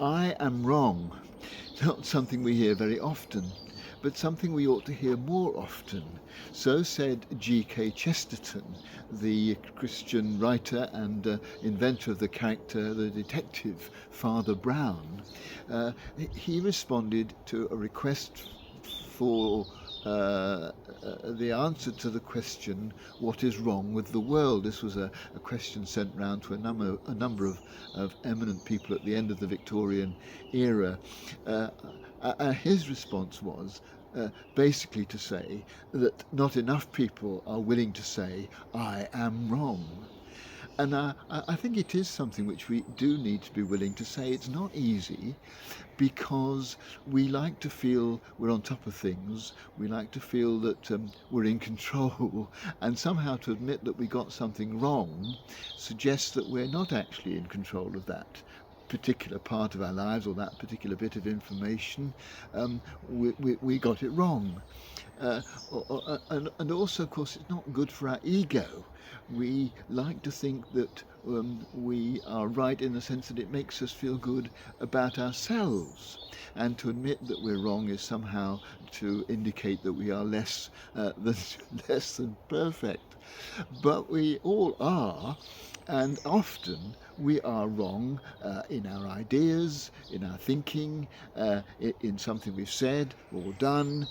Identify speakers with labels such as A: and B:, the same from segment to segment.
A: I am wrong. Not something we hear very often, but something we ought to hear more often. So said G.K. Chesterton, the Christian writer and inventor of the character, the detective Father Brown. He responded to a request for the answer to the question, what is wrong with the world? This was a question sent round to a number of eminent people at the end of the Victorian era. His response was basically to say that not enough people are willing to say, I am wrong. And I think it is something which we do need to be willing to say. It's not easy because we like to feel we're on top of things. We like to feel that we're in control. And somehow to admit that we got something wrong suggests that we're not actually in control of that particular part of our lives or that particular bit of information. We got it wrong. Uh, and also, of course, it's not good for our ego. We like to think that we are right in the sense that it makes us feel good about ourselves. And to admit that we're wrong is somehow to indicate that we are less less than perfect. But we all are, and often we are wrong in our ideas, in our thinking, in something we've said or done,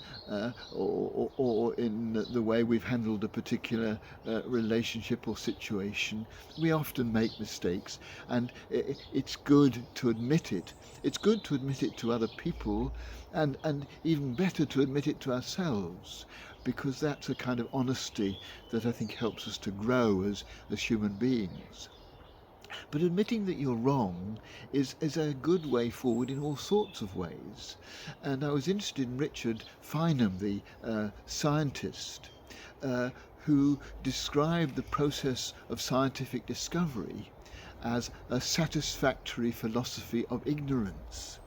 A: or in the way we've handled a particular relationship or situation. We often make mistakes, and it's good to admit it. It's good to admit it to other people, and even better to admit it to ourselves, because that's a kind of honesty that I think helps us to grow as human beings. But admitting that you're wrong is a good way forward in all sorts of ways. And I was interested in Richard Feynman, the scientist, who described the process of scientific discovery as a satisfactory philosophy of ignorance.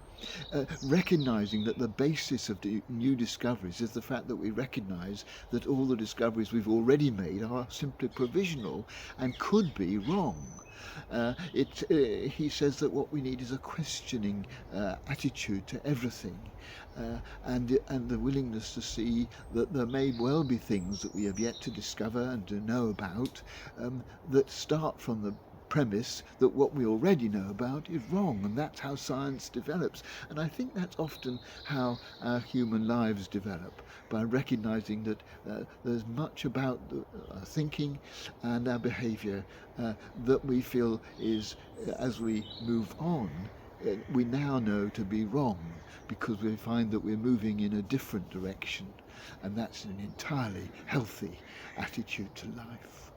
A: Recognizing that the basis of the new discoveries is the fact that we recognize that all the discoveries we've already made are simply provisional and could be wrong. He says that what we need is a questioning attitude to everything, and the willingness to see that there may well be things that we have yet to discover and to know about, that start from the premise that what we already know about is wrong, and that's how science develops. And I think that's often how our human lives develop, by recognizing that there's much about our thinking and our behavior that we feel is, as we move on, we now know to be wrong, because we find that we're moving in a different direction, and that's an entirely healthy attitude to life.